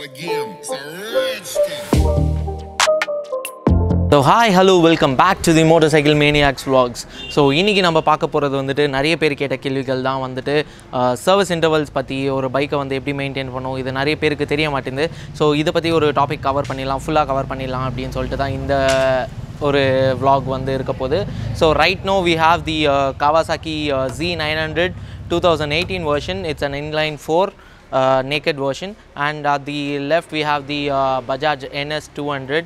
again. It's a rich thing. So hi, hello, welcome back to the Motorcycle Maniacs vlogs. So இன்னைக்கு நம்ம பார்க்க போறது வந்துட்டு நிறைய பேர் கேட்ட கேள்விகள் தான் வந்துட்டு சர்வீஸ் இன்டர்வல்ஸ் பத்தி ஒரு பைக்கை வந்து எப்படி மெயின்டைன் பண்ணனும் இது நிறைய பேருக்கு தெரிய மாட்டேங்குது. ஸோ இதை பற்றி ஒரு டாபிக் கவர் பண்ணிடலாம், ஃபுல்லாக கவர் பண்ணிடலாம் அப்படின்னு சொல்லிட்டு தான் இந்த ஒரு vlog வந்து இருக்க போகுது. So right now we have the Kawasaki Z900 2018 version. It's an inline 4 naked version, and at the left we have the Bajaj NS 200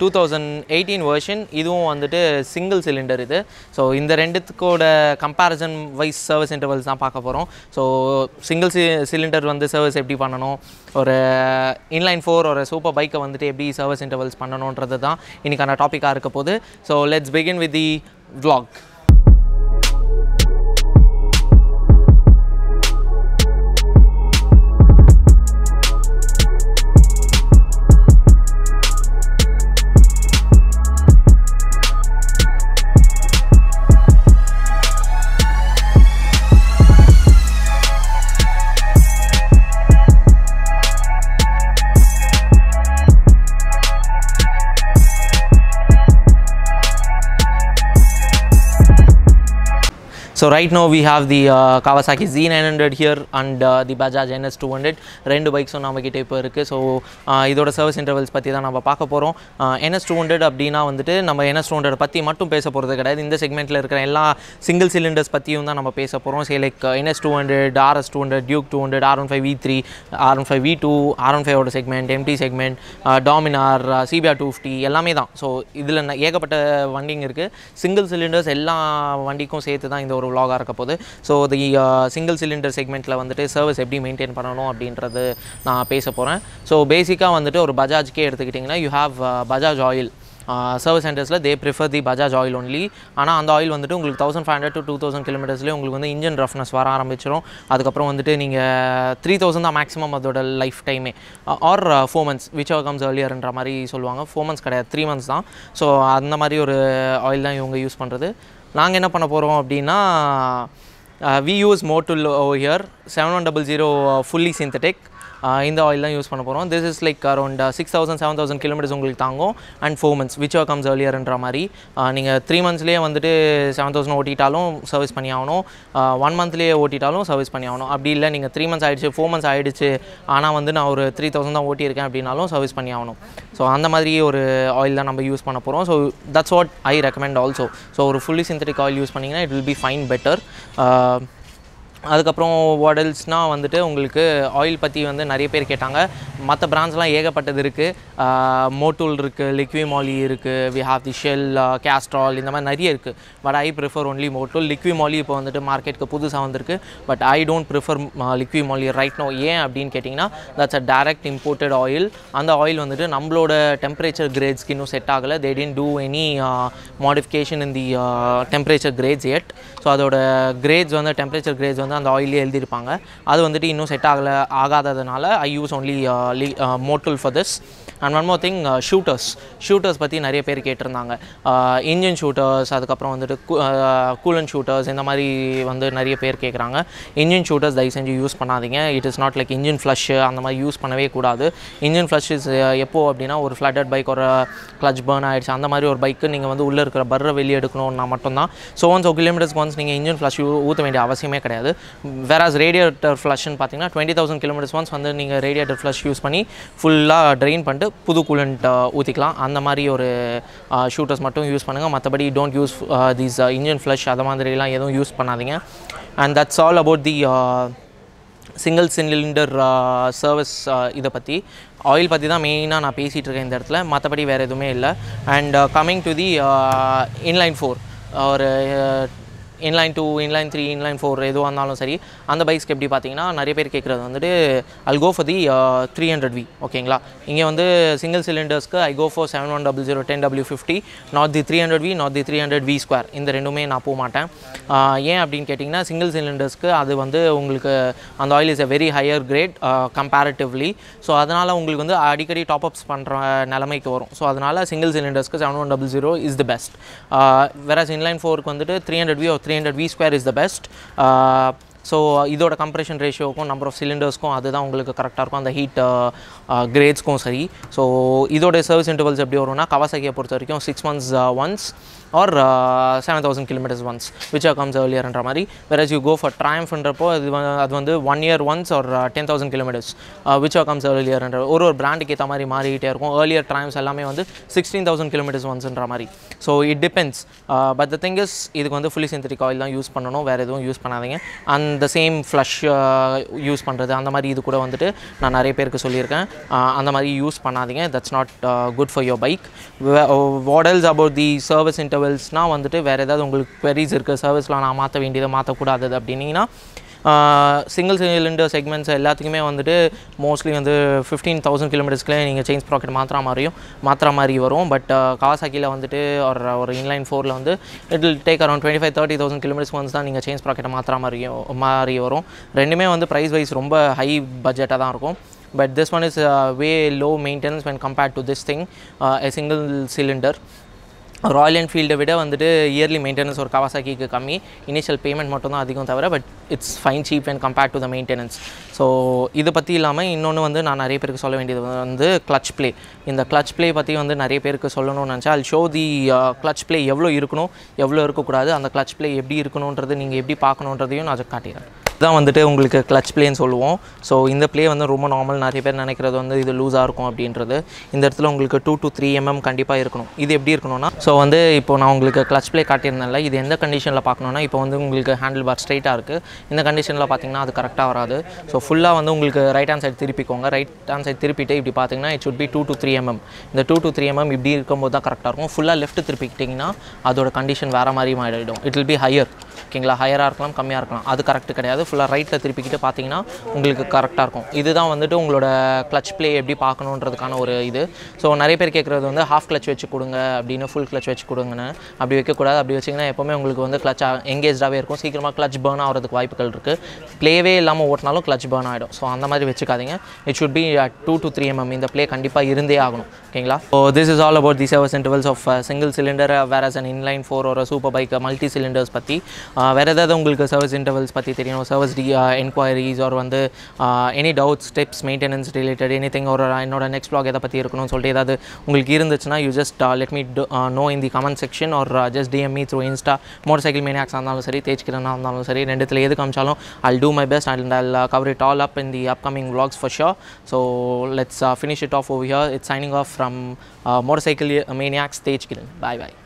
2018 version. இதுவும் வந்துட்டு சிங்கிள் சிலிண்டர் இது. ஸோ இந்த ரெண்டுத்துக்கோட கம்பேரிசன் வைஸ் சர்வீஸ் இன்டர்வல்ஸ் தான் பார்க்க போகிறோம். So single cylinder வந்து service எப்படி பண்ணணும், ஒரு இன்லைன் 4 ஒரு சூப்பர் பைக்கை வந்துட்டு எப்படி சர்வீஸ் இன்டர்வல்ஸ் பண்ணணுன்றது தான் இன்றைக்கான டாப்பிக்காக இருக்க போகுது. So let's begin with the vlog. So right now we have the Kawasaki Z900 here and the Bajaj NS 200. ரெண்டு பைக்ஸும் நம்மக்கிட்ட இப்போ இருக்குது. ஸோ இதோட சர்வீஸ் இன்டர்வல்ஸ் பற்றி தான் நம்ம பார்க்க போகிறோம். NS 200 அப்படின்னா வந்துட்டு நம்ம NS 200 பற்றி மட்டும் பேச போகிறது கிடையாது. இந்த செக்மெண்ட்டில் இருக்கிற எல்லா சிங்கிள் சிலிண்டர்ஸ் பற்றியும் தான் நம்ம பேச போகிறோம். Say like NS 200, RS 200, Duke 200, R15 V3, R15 V2, R15ஓட segment, MT segment, Dominar, CBR 250 எல்லாமே தான். ஸோ இதில் ஏகப்பட்ட வண்டிங்க இருக்குது. சிங்கிள் சிலிண்டர்ஸ் எல்லா வண்டிக்கும் சேர்த்து தான் இந்த ஒரு vlog இருக்க போகுது. ஸோ தி சிங்கிள் சிலிண்டர் செக்மெண்ட்டில் வந்துட்டு சர்வீஸ் எப்படி மெயின்டைன் பண்ணணும் அப்படின்றது நான் பேச போகிறேன். ஸோ பேசிக்காக வந்துட்டு ஒரு பஜாஜ்க்கே எடுத்துக்கிட்டிங்கன்னா you have Bajaj oil. Service சென்டர்ஸில் they prefer the Bajaj oil only. ஆனால் அந்த ஆயில் வந்துட்டு உங்களுக்கு 1500 to 2000 கிலோமீட்டர்ஸ்லேயே உங்களுக்கு வந்து இன்ஜின் ரஃப்னஸ் வர ஆரம்பிச்சிடும். அதுக்கப்புறம் வந்துட்டு நீங்கள் 3000 தான் மேக்ஸிமம் அதோட லைஃப் டைமே, or 4 months whichever comes ஏர்லியர்ன்ற மாதிரி சொல்லுவாங்க. 4 months கிடையாது, 3 months தான். ஸோ அந்த மாதிரி ஒரு ஆயில் தான் இவங்க யூஸ் பண்ணுறது. நாங்கள் என்ன பண்ண போகிறோம் அப்படின்னா we use Motul over here 7100 fully synthetic. இந்த ஆயில் தான் யூஸ் பண்ண போகிறோம். This is like around 6000-7000 kilometres உங்களுக்கு தாங்கும் and 4 months whichever comes ஏர்லியர்ன்ற மாதிரி. நீங்கள் 3 monthsலேயே வந்துட்டு 7000 ஓட்டிட்டாலும் சர்வீஸ் பண்ணி ஆகணும், 1 monthலேயே ஓட்டிட்டாலும் சர்வீஸ் பண்ணி ஆகணும். அப்படி இல்லை நீங்கள் 3 months ஆகிடுச்சு, 4 months ஆகிடுச்சு, ஆனால் வந்து நான் ஒரு 3000 தான் ஓட்டியிருக்கேன் அப்படின்னாலும் சர்வீஸ் பண்ணி ஆகணும். ஸோ அந்த மாதிரி ஒரு ஆயில் தான் நம்ம யூஸ் பண்ண போகிறோம். So that's what I recommend also. So ஒரு ஃபுல்லி சிந்தட்டிக் ஆயில் யூஸ் பண்ணிங்கன்னா it will be fine better. அதுக்கப்புறம் வாடல்ஸ்னால் வந்துட்டு உங்களுக்கு ஆயில் பற்றி வந்து நிறைய பேர் கேட்டாங்க. மற்ற பிராண்ட்ஸ்லாம் ஏகப்பட்டது இருக்குது. மோட்டூல் இருக்குது, லிக்விமாலி இருக்குது, we have the Shell, Castrol, இந்த மாதிரி நிறைய இருக்குது. But I prefer only Motul. Liqui Moly இப்போ வந்துட்டு மார்க்கெட்டுக்கு புதுசாக வந்திருக்கு. But I don't prefer Liqui Moly right no. ஏன் அப்படின்னு கேட்டிங்கன்னா that's a direct imported oil. அந்த ஆயில் வந்துட்டு நம்மளோட டெம்பரேச்சர் கிரேட்ஸ்க்கு இன்னும் செட் ஆகலை. They didn't do any modification in the temperature grades yet. So அதோட கிரேட்ஸ் வந்து டெம்பரேச்சர் கிரேட்ஸ் வந்து அந்த ஆயிலே எழுதியிருப்பாங்க. அது வந்துட்டு இன்னும் செட் ஆகாததுனால I use only Motul for this. And one more thing, shooters பற்றி நிறைய பேர் கேட்டிருந்தாங்க. இன்ஜின் ஷூட்டர்ஸ், அதுக்கப்புறம் வந்துட்டு கூலன் ஷூட்டர்ஸ், இந்த மாதிரி வந்து நிறைய பேர் கேட்குறாங்க. இன்ஜின் ஷூட்டர்ஸ் தயவு செஞ்சு யூஸ் பண்ணாதீங்க. It is not like engine flush அந்த மாதிரி யூஸ் பண்ணவே கூடாது. இன்ஜின் ஃப்ளஷ் இஸ் எப்போ அப்படின்னா ஒரு ஃப்ளட்டட் பைக், ஒரு கிளச் பர்ன் ஆகிடுச்சு, அந்த மாதிரி ஒரு பைக்கு நீங்கள் வந்து உள்ளே இருக்கிற பர்ரை வெளியே எடுக்கணும்னா மட்டும்தான். ஸோ ஒன்ஸ் கிலோமீட்டர்ஸ்க்கு ஒன்ஸ் நீங்கள் இன்ஜின் ஃப்ளஷ் ஊற்ற வேண்டிய அவசியமே கிடையாது. வேறாஸ் ரேடியேட்டர் ஃப்ளஷ்ன்னு பார்த்தீங்கன்னா 20,000 கிலோமீட்டர்ஸ் ஒன்ஸ் வந்து நீங்கள் ரேடியேட்டர் ஃப்ளஷ் யூஸ் பண்ணி ஃபுல்லாக ட்ரெயின் பண்ணிட்டு புது கூலண்ட் ஊற்றிக்கலாம். அந்த மாதிரி ஒரு ஷூட்டர்ஸ் மட்டும் யூஸ் பண்ணுங்கள். மற்றபடி don't use these engine flush அந்த மாதிரிலாம் எதுவும் யூஸ் பண்ணாதீங்க. And that's all about the single cylinder service. இதை பற்றி ஆயில் பற்றி தான் மெயினாக நான் பேசிகிட்டு இருக்கேன் இந்த இடத்துல, மற்றபடி வேறு எதுவுமே இல்லை. And coming to the inline 4 ஒரு இன்லைன் 2, இன்லைன் 3, இன்லைன் 4 எதுவாக இருந்தாலும் சரி, அந்த பைக்ஸ்க்கு எப்படி பார்த்தீங்கன்னா நிறைய பேர் கேட்குறது வந்துட்டு I'll go for the 300V. ஓகேங்களா, இங்கே வந்து single சிலிண்டர்ஸ்க்கு I go for 7100 10W50, not the 300V, not the 300V2. இந்த ரெண்டுமே நான் போக மாட்டேன். ஏன் அப்படின்னு கேட்டிங்கன்னா சிங்கிள் சிலிண்டர்ஸ்க்கு அது வந்து உங்களுக்கு அந்த oil is a very higher grade comparatively. So அதனால் உங்களுக்கு வந்து அடிக்கடி டாப்அப்ஸ் பண்ணுற நிலைமைக்கு வரும். ஸோ அதனால் சிங்கிள் சிலிண்டர்ஸ்க்கு 7100 இஸ் தி பெஸ்ட். வேற இன்லைன் 4க்கு வந்துட்டு 300V or 300V2 is the best. So இதோட கம்ப்ரெஷன் ரேஷியோக்கும் நம்பர் ஆஃப் சிலிண்டர்ஸ்க்கும் அதுதான் உங்களுக்கு கரெக்டாக இருக்கும், அந்த ஹீட் கிரேட்ஸ்க்கும் சரி. ஸோ இதோட சர்வீஸ் இன்டர்வல்ஸ் எப்படி வரும்னா கவாசாக்கியை பொறுத்த வரைக்கும் 6 months once or 7,000 kilometers once, whichever comes earlier என்ற மாதிரி. whereas you go for Triumphன்றப்போ அது வந்து 1 year once or 10,000 kilometers, whichever comes earlier என்ற ஒரு பிராண்டுக்கு ஏற்ற மாதிரி மாறிக்கிட்டே இருக்கும். earlier Triumphs எல்லாமே வந்து 16,000 kilometers onceன்ற மாதிரி. So it depends. But the thing is இதுக்கு வந்து ஃபுல்லி சிந்தட்டிக் ஆயில் தான் யூஸ் பண்ணணும், வேறு எதுவும் யூஸ் பண்ணாதீங்க. அந்த சேம் ஃப்ளஷ் யூஸ் பண்ணுறது அந்த மாதிரி இது கூட வந்துட்டு நான் நிறைய பேருக்கு சொல்லியிருக்கேன், அந்த மாதிரி யூஸ் பண்ணாதீங்க. That's not good for your bike. What else about the service இன்டர்வல்ஸ்னால் வந்துட்டு வேறு ஏதாவது உங்களுக்கு queries இருக்குது, சர்வீஸ்லாம் நான் மாற்ற வேண்டியதை மாற்றக்கூடாது அப்படின்னீங்கன்னா சிங்கிள் சிலிண்டர் செக்மெண்ட்ஸ் எல்லாத்துக்குமே வந்துட்டு மோஸ்ட்லி வந்து 15,000 கிலோமீட்டர்ஸ்க்குள்ளே நீங்கள் செயின் ஸ்ப்ராக்கெட் மாற்றுற மாதிரி வரும். பட் கவாசாக்கியில் வந்துட்டு ஒரு இன்லைன் 4ல் வந்து it will take around 25,000-30,000 kilometres once தான் நீங்கள் செயின் ஸ்ப்ராக்கெட்டை மாறி வரும். ரெண்டுமே வந்து ப்ரைஸ் வைஸ் ரொம்ப ஹை பட்ஜெட்டாக தான் இருக்கும். But this one is way low maintenance when compared to this thing, a single cylinder. Royal என்ஃபீல்டை விட வந்துட்டு இயர்லி மெயின்டெனன்ஸ் ஒரு கவாசாக்கிக்கு கம்மி, இனிஷியல் பேமெண்ட் மட்டும் தான் அதிகம் தவிர, but it's fine cheap and compared to the maintenance. So இது பற்றி இல்லாமல் இன்னொன்று வந்து நான் நிறைய பேருக்கு சொல்ல வேண்டியது வந்து கிளச் ப்ளே. இந்த கிளச் ப்ளே பற்றி வந்து நிறைய பேருக்கு சொல்லணும்னு நினச்சா I'll show தி கிளச் ப்ளே எவ்வளோ இருக்கணும் எவ்வளோ இருக்கக்கூடாது, அந்த கிளச் ப்ளே எப்படி இருக்கணுன்றது நீங்கள் எப்படி பார்க்கணுன்றதையும் நான் காட்டிடுறேன். இதுதான் வந்துட்டு உங்களுக்கு கிளச் ப்ளேன்னு சொல்லுவோம். ஸோ இந்த ப்ளே வந்து ரொம்ப நார்மல், நிறைய பேர் நினைக்கிறது வந்து இது லூஸாக இருக்கும் அப்படின்றது. இந்த இடத்துல உங்களுக்கு 2 to 3 mm கண்டிப்பாக இருக்கணும். இது எப்படி இருக்கணும்னா, ஸோ வந்து இப்போ நான் உங்களுக்கு கிளச் ப்ளே காட்டியிருந்தேன்ல, இது எந்த கண்டிஷனில் பார்க்கணுன்னா, இப்போ வந்து உங்களுக்கு ஹேண்டில் பார் ஸ்ட்ரைட்டாக இருக்குது, இந்த கண்டிஷனில் பார்த்தீங்கன்னா அது கரெக்டாக வராது. ஸோ ஃபுல்லாக வந்து உங்களுக்கு ரைட் ஹேண்ட் சைடு திருப்பிக்கோங்க. ரைட் ஹேண்ட் சைடு திருப்பிட்டு இப்படி பார்த்தீங்கன்னா it should be 2 to 3 mm. இந்த 2 to 3 mm இப்படி இருக்கும்போது தான் கரெக்டாக இருக்கும். ஃபுல்லாக லெஃப்ட் திருப்பிக்கிட்டிங்கன்னா அதோட கண்டிஷன் வேறு மாதிரி ஆகிடும். It will be higher. ஓகேங்களா, ஹையராக இருக்கலாம் கம்மியாக இருக்கலாம், அது கரெக்ட் கிடையாது. ஃபுல்லாக ரைட்டில் திருப்பிக்கிட்டு பார்த்தீங்கன்னா உங்களுக்கு கரெக்டாக இருக்கும். இதுதான் வந்துட்டு உங்களோட கிளச் ப்ளே எப்படி பார்க்கணுன்றதுக்கான ஒரு இது. ஸோ நிறைய பேர் கேட்குறது வந்து ஹாஃப் கிளச் வச்சு கொடுங்க அப்படின்னு, ஃபுல் கிளச் வச்சு கொடுங்கன்னு. அப்படி வைக்கக்கூடாது. அப்படி வச்சிங்கன்னா எப்போவுமே உங்களுக்கு வந்து கிளச் எங்கேஜாகவே இருக்கும், சீக்கிரமாக கிளச் பர்ன் ஆகிறதுக்கு வாய்ப்புகள் இருக்குது. ப்ளேவே இல்லாமல் ஓட்டினாலும் கிளச் பர்ன் ஆகிடும். ஸோ அந்த மாதிரி வச்சுக்காதீங்க. It should be 2 to 3 mm. இந்த ப்ளே கண்டிப்பாக இருந்தே ஆகணும். ஓகேங்களா. So this is all about the service intervals of single cylinder whereas an inline 4 ஒரு சூப்பர் பைக் மல்டி சிலிண்டர்ஸ் பற்றி. வேறு ஏதாவது உங்களுக்கு சர்வீஸ் இன்டர்வல்ஸ் பற்றி தெரியணும், சர்வீஸ் என்கொயரிஸ் ஒரு வந்து any doubts, steps, maintenance related anything, ஒரு என்னோட நெக்ஸ்ட் ப்ளாக் எதை பற்றி இருக்கணும்னு சொல்லிட்டு ஏதாவது உங்களுக்கு இருந்துச்சுன்னா you just let me know in the comment section or just DM me through Insta. Motorcycle மேனியாக்ஸாக இருந்தாலும் சரி, தேஜ்கிரனாக இருந்தாலும் சரி, ரெண்டுத்தில் எது காமிச்சாலும் I'll do my best and I'll cover it all up in the upcoming vlogs for sure. So let's finish it off over here. It's signing off from Motorcycle Maniacs, Tej Kiran. Bye bye.